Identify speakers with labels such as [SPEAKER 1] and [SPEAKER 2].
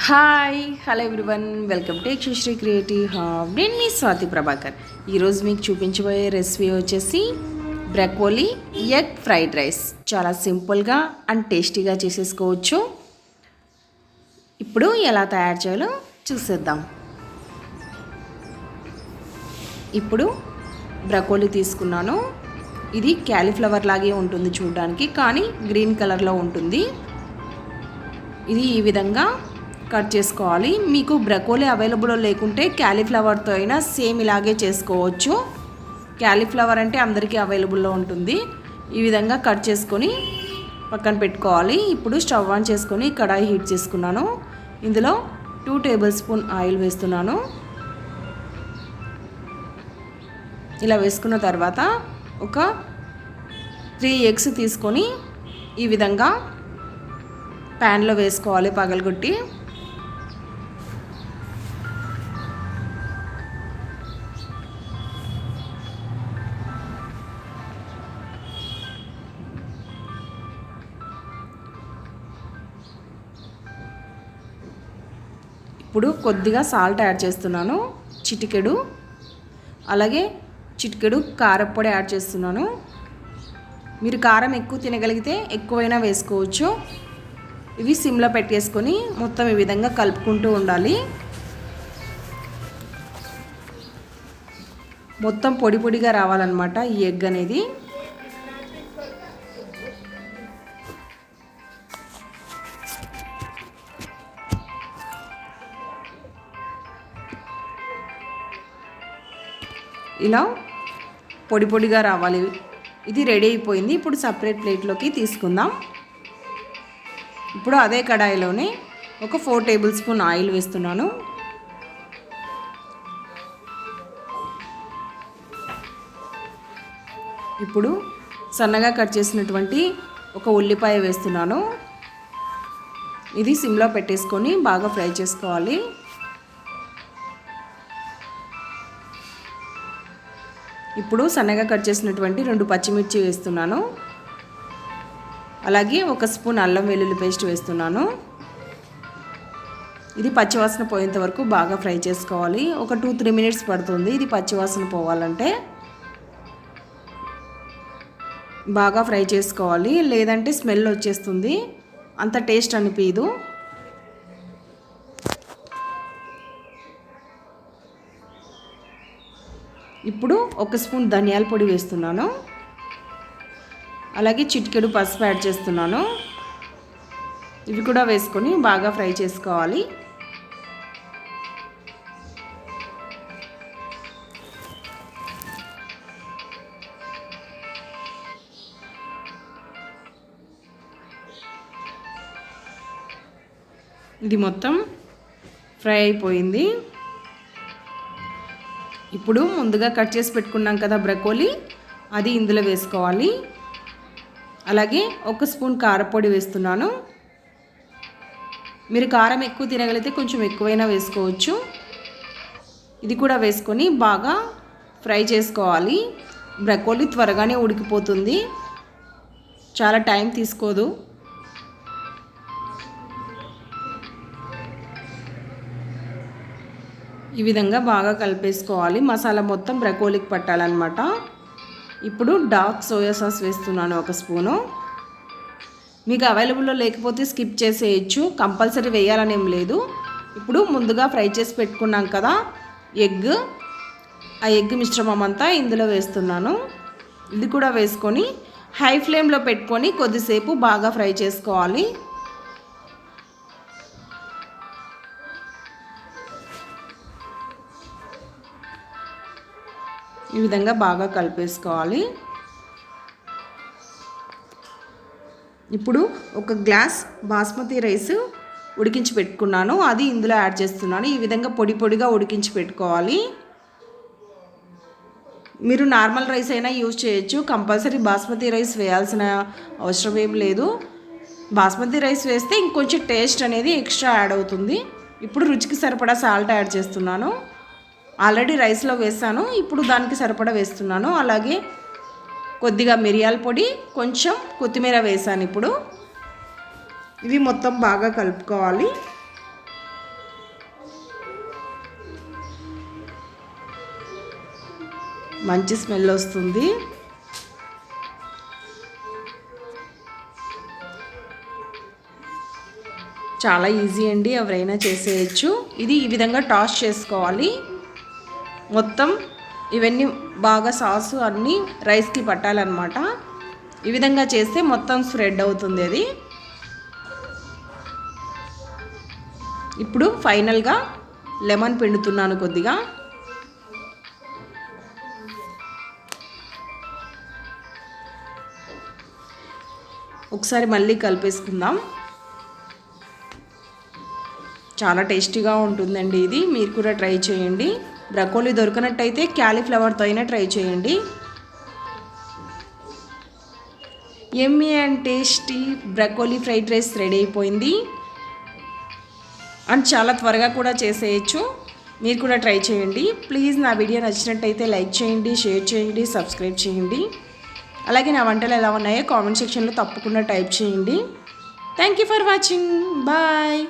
[SPEAKER 1] Hi hello everyone, welcome to Yakshashri creative hub. నేను మీ స్వాతి ప్రభాకర్. ఈరోజు మీకు చూపించబోయే రెసిపీ వచ్చేసి బ్రకోలీ ఎగ్ ఫ్రైడ్ రైస్. చాలా సింపుల్గా అండ్ టేస్టీగా చేసేసుకోవచ్చు. ఇప్పుడు ఎలా తయారు చేయాలో చూసేద్దాం. ఇప్పుడు బ్రకోలీ తీసుకున్నాను. ఇది క్యాలీఫ్లవర్ లాగే ఉంటుంది చూడడానికి, కానీ గ్రీన్ కలర్లో ఉంటుంది. ఇది ఈ విధంగా కట్ చేసుకోవాలి. మీకు బ్రకోలీ అవైలబుల్ లేకుంటే క్యాలీఫ్లవర్తో అయినా సేమ్ ఇలాగే చేసుకోవచ్చు. క్యాలీఫ్లవర్ అంటే అందరికీ అవైలబుల్లో ఉంటుంది. ఈ విధంగా కట్ చేసుకొని పక్కన పెట్టుకోవాలి. ఇప్పుడు స్టవ్ ఆన్ చేసుకొని కడాయి హీట్ చేసుకున్నాను. ఇందులో 2 టేబుల్ స్పూన్ ఆయిల్ వేస్తున్నాను. ఇలా వేసుకున్న తర్వాత ఒక 3 ఎగ్స్ తీసుకొని ఈ విధంగా ప్యాన్లో వేసుకోవాలి పగలగొట్టి. ఇప్పుడు కొద్దిగా సాల్ట్ యాడ్ చేస్తున్నాను, చిటికెడు. అలాగే చిటికెడు కారప్పొడి యాడ్ చేస్తున్నాను. మీరు కారం ఎక్కువ తినగలిగితే ఎక్కువైనా వేసుకోవచ్చు. ఇవి సిమ్లో పెట్టేసుకొని మొత్తం ఈ విధంగా కలుపుకుంటూ ఉండాలి. మొత్తం పొడి పొడిగా రావాలన్నమాట ఈ ఎగ్ అనేది. ఇలా పొడి పొడిగా రావాలి. ఇది రెడీ అయిపోయింది. ఇప్పుడు సపరేట్ ప్లేట్లోకి తీసుకుందాం. ఇప్పుడు అదే కడాయిలోనే ఒక 4 టేబుల్ స్పూన్ ఆయిల్ వేస్తున్నాను. ఇప్పుడు సన్నగా కట్ చేసినటువంటి ఒక ఉల్లిపాయ వేస్తున్నాను. ఇది సిమ్లో పెట్టేసుకొని బాగా ఫ్రై చేసుకోవాలి. ఇప్పుడు సన్నగా కట్ చేసినటువంటి 2 పచ్చిమిర్చి వేస్తున్నాను. అలాగే 1 స్పూన్ అల్లం వెల్లుల్లి పేస్ట్ వేస్తున్నాను. ఇది పచ్చివాసన పోయేంత వరకు బాగా ఫ్రై చేసుకోవాలి. ఒక 2-3 మినిట్స్ పడుతుంది ఇది పచ్చివాసన పోవాలంటే. బాగా ఫ్రై చేసుకోవాలి, లేదంటే స్మెల్ వచ్చేస్తుంది, అంత టేస్ట్ అనిపించదు. ఇప్పుడు 1 స్పూన్ ధనియాల పొడి వేస్తున్నాను. అలాగే చిటికెడు పసుపు యాడ్ చేస్తున్నాను. ఇవి కూడా వేసుకొని బాగా ఫ్రై చేసుకోవాలి. ఇది మొత్తం ఫ్రై అయిపోయింది. ఇప్పుడు ముందుగా కట్ చేసి పెట్టుకున్నాం కదా బ్రకోలీ, అది ఇందులో వేసుకోవాలి. అలాగే 1 స్పూన్ కారపొడి వేస్తున్నాను. మీరు కారం ఎక్కువ తినగలిగితే కొంచెం ఎక్కువైనా వేసుకోవచ్చు. ఇది కూడా వేసుకొని బాగా ఫ్రై చేసుకోవాలి. బ్రకోలీ త్వరగానే ఉడికిపోతుంది, చాలా టైం తీసుకోదు. ఈ విధంగా బాగా కలిపేసుకోవాలి. మసాలా మొత్తం బ్రకోలీకి పట్టాలన్నమాట. ఇప్పుడు డార్క్ సోయా సాస్ వేస్తున్నాను 1 స్పూను. మీకు అవైలబుల్లో లేకపోతే స్కిప్ చేసేయచ్చు, కంపల్సరీ వేయాలని ఏం లేదు. ఇప్పుడు ముందుగా ఫ్రై చేసి పెట్టుకున్నాం కదా ఎగ్, ఆ ఎగ్ మిశ్రమం అంతా ఇందులో వేస్తున్నాను. ఇది కూడా వేసుకొని హై ఫ్లేమ్లో పెట్టుకొని కొద్దిసేపు బాగా ఫ్రై చేసుకోవాలి. ఈ విధంగా బాగా కలిపేసుకోవాలి. ఇప్పుడు 1 గ్లాస్ బాస్మతి రైస్ ఉడికించి పెట్టుకున్నాను, అది ఇందులో యాడ్ చేస్తున్నాను. ఈ విధంగా పొడి పొడిగా ఉడికించి పెట్టుకోవాలి. మీరు నార్మల్ రైస్ అయినా యూజ్ చేయొచ్చు, కంపల్సరీ బాస్మతి రైస్ వేయాల్సిన అవసరం ఏం లేదు. బాస్మతి రైస్ వేస్తే ఇంకొంచెం టేస్ట్ అనేది ఎక్స్ట్రా యాడ్ అవుతుంది. ఇప్పుడు రుచికి సరిపడా సాల్ట్ యాడ్ చేస్తున్నాను. ఆల్రెడీ రైస్లో వేసాను, ఇప్పుడు దానికి సరిపడా వేస్తున్నాను. అలాగే కొద్దిగా మిరియాల పొడి, కొంచెం కొత్తిమీర వేసాను. ఇప్పుడు ఇవి మొత్తం బాగా కలుపుకోవాలి. మంచి స్మెల్ వస్తుంది. చాలా ఈజీ అండి, ఎవరైనా చేసేయచ్చు. ఇది ఈ విధంగా టాస్ చేసుకోవాలి. మొత్తం ఇవన్నీ బాగా సాసు అన్నీ రైస్కి పట్టాలన్నమాట. ఈ విధంగా చేస్తే మొత్తం స్ప్రెడ్ అవుతుంది అది. ఇప్పుడు ఫైనల్గా లెమన్ పిండుతున్నాను కొద్దిగా. ఒకసారి మళ్ళీ కలిపేసుకుందాం. చాలా టేస్టీగా ఉంటుందండి ఇది, మీరు కూడా ట్రై చేయండి. బ్రకోలీ దొరకనట్టయితే క్యాలీఫ్లవర్తో అయినా ట్రై చేయండి. యమ్మీ and tasty broccoli fried rice ready అయిపోయింది. అండ్ చాలా త్వరగా కూడా చేసేయచ్చు. మీరు కూడా ట్రై చేయండి. ప్లీజ్ నా వీడియో నచ్చినట్టయితే లైక్ చేయండి, షేర్ చేయండి, సబ్స్క్రైబ్ చేయండి. అలాగే నా వంటలు ఎలా ఉన్నాయో కామెంట్ సెక్షన్లో తప్పకుండా టైప్ చేయండి. Thank you for watching. Bye.